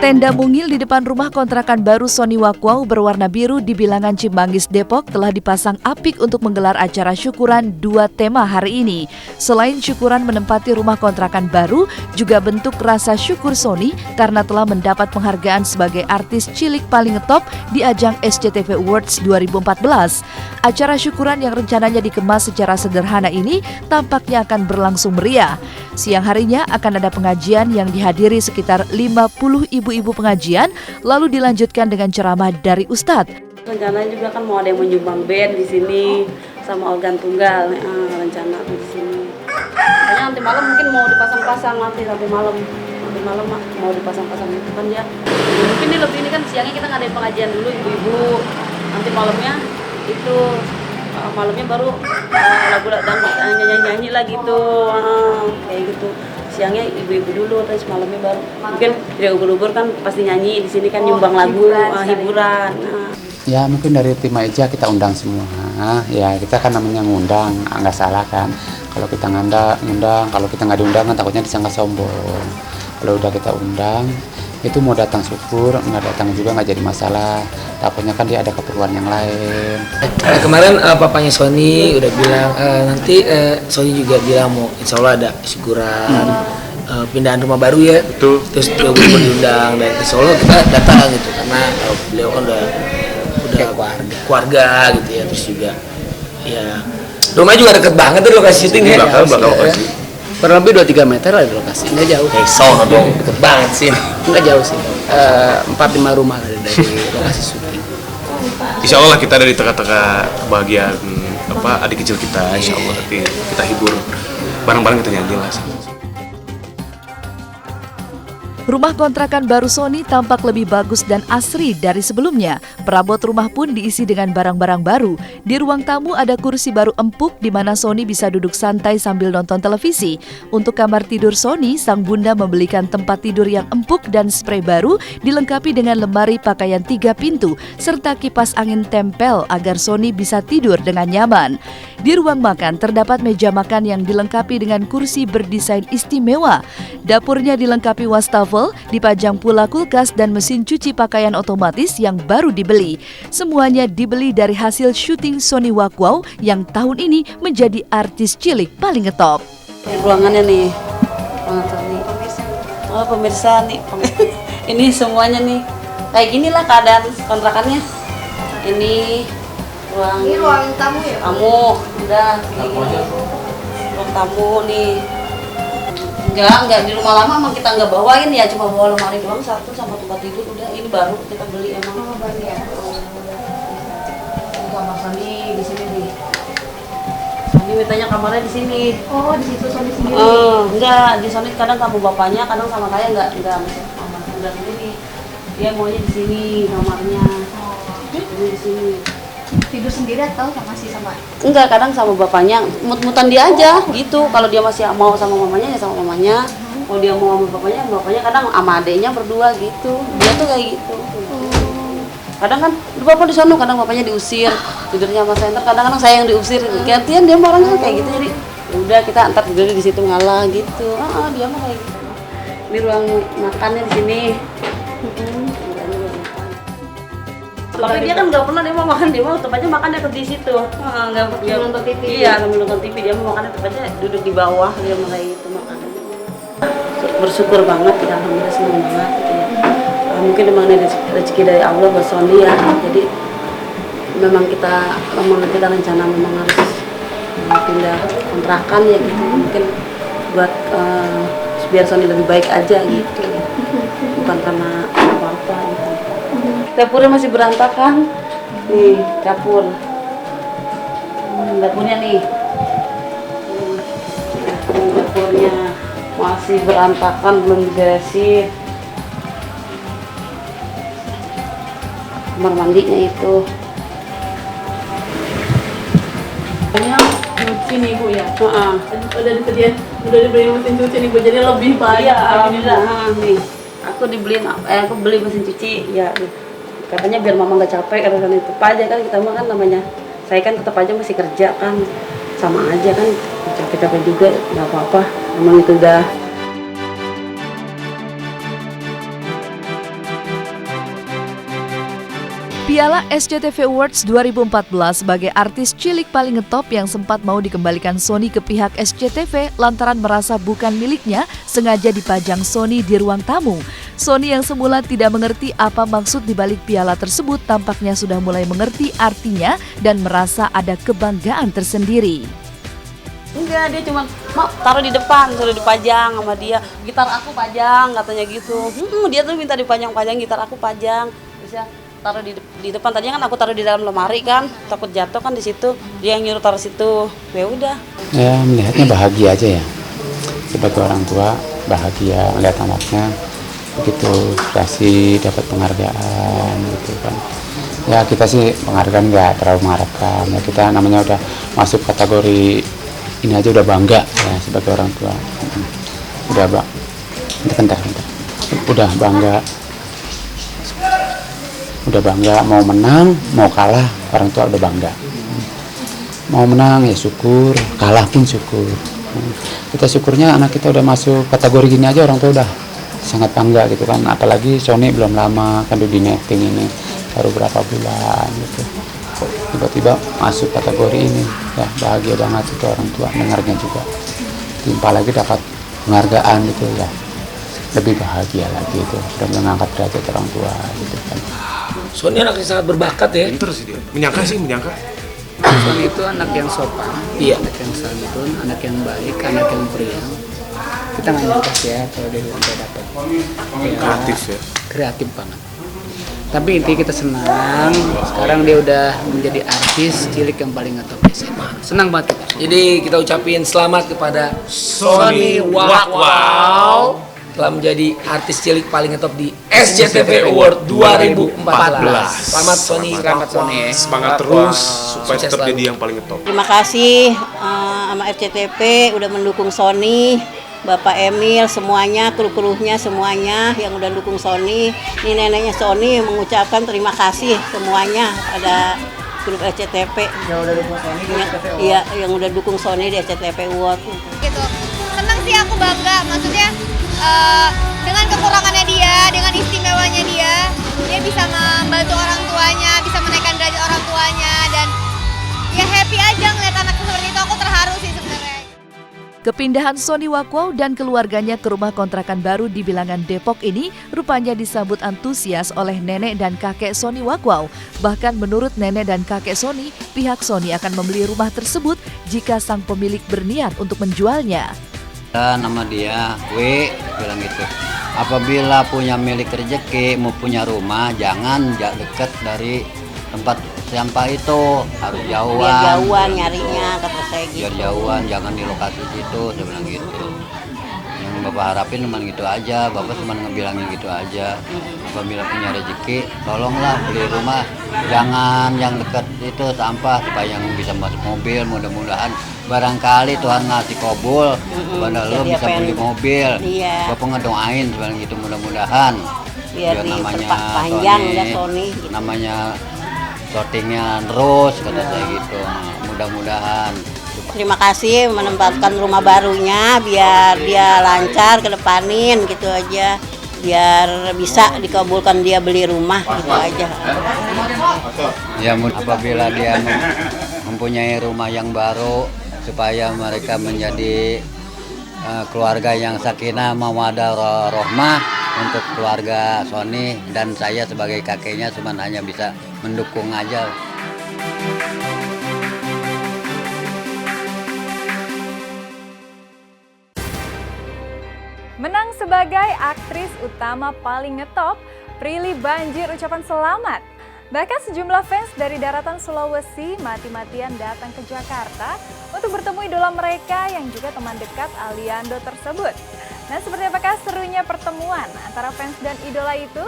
Tenda mungil di depan rumah kontrakan baru Sony Wakwau berwarna biru di Bilangan Cimanggis, Depok telah dipasang apik untuk menggelar acara syukuran 2 tema hari ini. Selain syukuran menempati rumah kontrakan baru, juga bentuk rasa syukur Sony karena telah mendapat penghargaan sebagai artis cilik paling ngetop di ajang SCTV Awards 2014. Acara syukuran yang rencananya dikemas secara sederhana ini tampaknya akan berlangsung meriah. Siang harinya akan ada pengajian yang dihadiri sekitar 50 ibu-ibu pengajian, lalu dilanjutkan dengan ceramah dari Ustadz. Rencananya juga kan mau ada yang menyumbang band di sini sama organ tunggal, rencana di sini. Kayaknya nanti malam mungkin mau dipasang-pasang nanti sampai malam. Nanti malam mau dipasang-pasang itu kan ya. Mungkin ini kan siangnya kita ngadain pengajian dulu ibu-ibu. Nanti malamnya itu malamnya baru lagu dangdut nyanyi lah gitu, kayak gitu. Siangnya ibu-ibu dulu, terus malamnya baru mungkin tidak ubur-ubur kan pasti nyanyi di sini kan nyumbang lagu hiburan. Ya mungkin dari tim Eja kita undang semua. Ya kita kan namanya ngundang, nggak salah kan. Kalau kita ngundang, kalau kita nggak diundang kan takutnya disangka sombong. Kalau udah kita undang, itu mau datang syukur, nggak datang juga nggak jadi masalah. Takutnya kan dia ada keperluan yang lain. Kemarin papanya Sony udah bilang nanti Sony juga bilang mau insya Allah ada syukuran pindahan rumah baru ya. Betul. Terus dia belum diundang dan insya Allah kita datang gitu karena beliau kan udah keluarga gitu ya. Terus juga ya rumah juga deket banget tuh lokasi syuting ya. Bakal lokasi. Kurang lebih 2-3 meter lah di lokasi, nggak jauh. Sono dong. Deket banget sih, nggak jauh sih. 4-5 rumah dari lokasi syuting. Insya Allah kita ada di tengah-tengah kebahagiaan adik kecil kita. Insya Allah nanti kita hibur bareng-bareng, kita nyanyi lah. Rumah kontrakan baru Sony tampak lebih bagus dan asri dari sebelumnya. Perabot rumah pun diisi dengan barang-barang baru. Di ruang tamu ada kursi baru empuk di mana Sony bisa duduk santai sambil nonton televisi. Untuk kamar tidur Sony, sang bunda membelikan tempat tidur yang empuk dan sprei baru dilengkapi dengan lemari pakaian 3 pintu serta kipas angin tempel agar Sony bisa tidur dengan nyaman. Di ruang makan terdapat meja makan yang dilengkapi dengan kursi berdesain istimewa. Dapurnya dilengkapi wastafel, dipajang pula kulkas dan mesin cuci pakaian otomatis yang baru dibeli. Semuanya dibeli dari hasil syuting Sony Wakwau yang tahun ini menjadi artis cilik paling ngetop. Ruangannya nih, pemirsa nih, ini semuanya nih, kayak ginilah keadaan kontrakannya. Ini ruang tamu ya? Tamu, udah kayak gini. Ruang tamu nih. Enggak di rumah lama emang kita nggak bawain ya, cuma bawa lemari doang satu sama tempat tidur udah. Ini baru kita beli emang. Oh, baru ya. Kamar Sony di sini nih. Sony mintanya kamarnya di sini. Oh, di situ Sony sendiri. Enggak, di Sony kadang sama bapaknya, kadang sama saya enggak enggak sendiri. Dia maunya di sini kamarnya. Di sini. Tidur sendiri atau masih sama? Enggak, kadang sama bapaknya, mut-mutan dia aja gitu. Kalau dia masih mau sama mamanya ya sama mamanya. Kalau dia mau sama bapaknya kadang sama adeknya berdua gitu. Dia tuh kayak gitu. Kadang kan bapak di sana, kadang bapaknya diusir, tidurnya sama saya, kadang-kadang saya yang diusir. Gantian dia orangnya kayak gitu, jadi udah kita antar tidur di situ ngalah gitu. Dia mah kayak gitu. Ini ruang makannya di sini. Tapi dia kan nggak pernah dia mau makan, dia mau tetap aja makannya di situ. Nggak nonton TV. Iya, sambil nonton TV dia mau makannya tetap aja duduk di bawah, dia mulai itu makan. Bersyukur banget ya, alhamdulillah senang banget. Gitu ya. Mungkin memang ini rezeki dari Allah buat Sony ya. Jadi memang kita rencana memang harus pindah kontrakan ya gitu. Mungkin buat biar Sony lebih baik aja gitu. Bukan karena apa-apa gitu. Dapurnya masih berantakan. Nih, dapur. Dapurnya nih. Dapurnya masih berantakan, belum diberesin. Kamar mandinya itu. Ini cuci nih Bu ya? Udah disediain, udah dibeliin mesin cuci nih Bu, jadi lebih baik. Iya, alhamdulillah. Nih, aku beli mesin cuci ya. Katanya biar mama nggak capek, karena itu aja kan kita mah kan namanya. Saya kan tetap aja masih kerja kan, sama aja kan capek-capek juga, nggak apa-apa. Memang itu udah Piala SCTV Awards 2014 sebagai artis cilik paling ngetop yang sempat mau dikembalikan Sony ke pihak SCTV lantaran merasa bukan miliknya sengaja dipajang Sony di ruang tamu. Sony yang semula tidak mengerti apa maksud dibalik piala tersebut tampaknya sudah mulai mengerti artinya dan merasa ada kebanggaan tersendiri. Enggak, dia cuma mau taruh di depan, sudah dipajang sama dia. Gitar aku pajang, katanya gitu. Dia tuh minta dipajang-pajang, gitar aku pajang. Bisa taruh di depan. Tadinya kan aku taruh di dalam lemari kan, takut jatuh kan di situ. Dia yang nyuruh taruh situ. Ya udah. Ya melihatnya bahagia aja ya. Sebagai orang tua bahagia melihat anaknya begitu dikasih dapat penghargaan gitu kan. Ya kita sih penghargaan nggak terlalu mengharapkan. Ya kita namanya udah masuk kategori ini aja udah bangga ya sebagai orang tua. Udah bentar. Udah bangga mau menang mau kalah orang tua udah bangga. Mau menang ya syukur, kalah pun syukur. Kita syukurnya anak kita udah masuk kategori gini aja orang tua udah sangat bangga gitu kan. Apalagi Sony belum lama kan di netting ini baru berapa bulan gitu. Tiba-tiba masuk kategori ini ya bahagia banget itu orang tua dengarnya juga. Timpa lagi dapat penghargaan gitu ya lebih bahagia lagi itu sudah mengangkat derajat orang tua gitu kan. Sony anak yang sangat berbakat ya. Pinter sih dia. Menyangka. Sony itu anak yang sopan, Iya. anak yang santun, anak yang baik, anak yang pria. Kita nggak nyangka sih ya kalau dia udah dapat. Kreatif ya. Kreatif banget. Tapi intinya kita senang. Sekarang dia udah menjadi artis cilik yang paling ngetop di SMA. Senang banget kita. Jadi kita ucapin selamat kepada Sony Wakwau telah menjadi artis cilik paling ngetop di SCTV Award 2014. Selamat Sony. Selamat Sony. Semangat terus supaya Sukses tetap selalu. jadi yang paling ngetop. Terima kasih sama FCTV udah mendukung Sony. Bapak Emil, semuanya, kru-krunya semuanya yang udah dukung Sony. Ini neneknya Sony mengucapkan terima kasih semuanya pada grup SCTV. Yang udah dukung Sony di SCTV Award. Iya, yang udah dukung Sony di SCTV Award. Gitu. Senang sih aku bangga, maksudnya dengan kekurangannya dia, dengan istimewanya dia bisa membantu orang tuanya, bisa menaikkan derajat orang tuanya dan ya happy aja ngeliat anak seperti itu. Aku terharu sih sebenarnya. Kepindahan Sony Wakwau dan keluarganya ke rumah kontrakan baru di Bilangan Depok ini rupanya disambut antusias oleh nenek dan kakek Sony Wakwau. Bahkan menurut nenek dan kakek Sony, pihak Sony akan membeli rumah tersebut jika sang pemilik berniat untuk menjualnya. Nama dia W bilang gitu. Apabila punya milik rezeki mau punya rumah jangan dekat dari tempat sampah itu, harus jauhan. Biar jauhan nyarinya kata saya gitu. Biar jauhan, jangan di lokasi situ, saya bilang gitu. Yang Bapak harapin cuma gitu aja, Bapak cuma ngebilangin gitu aja. Apabila punya rezeki, tolonglah beli rumah, jangan yang dekat itu sampah supaya yang bisa masuk mobil. Mudah-mudahan barangkali Tuhan ngasih kabul, pada lo bisa beli mobil. Iya. Bapak ngedoain sebenarnya gitu mudah-mudahan. Biar diperpanjang ya Sony. Gitu. Namanya shootingnya terus kata saya gitu. Mudah-mudahan. Terima kasih menempatkan rumah barunya biar dia lancar ke depanin gitu aja. Biar bisa dikabulkan dia beli rumah gitu aja. Ya apabila dia mempunyai rumah yang baru supaya mereka menjadi keluarga yang sakinah mawaddah rahmah untuk keluarga Sony dan saya sebagai kakeknya cuma hanya bisa mendukung aja. Menang sebagai aktris utama paling ngetop, Prilly banjir ucapan selamat. Bahkan sejumlah fans dari daratan Sulawesi mati-matian datang ke Jakarta untuk bertemu idola mereka yang juga teman dekat Aliando tersebut. Nah, seperti apakah serunya pertemuan antara fans dan idola itu?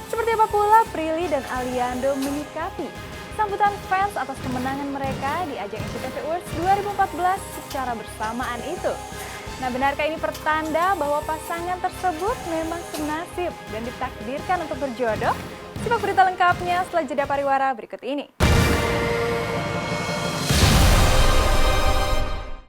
Seperti apa pula Prilly dan Aliando menyikapi sambutan fans atas kemenangan mereka di ajang SCTV Awards 2014 secara bersamaan itu? Nah, benarkah ini pertanda bahwa pasangan tersebut memang senasib dan ditakdirkan untuk berjodoh? Simak berita lengkapnya setelah jeda pariwara berikut ini.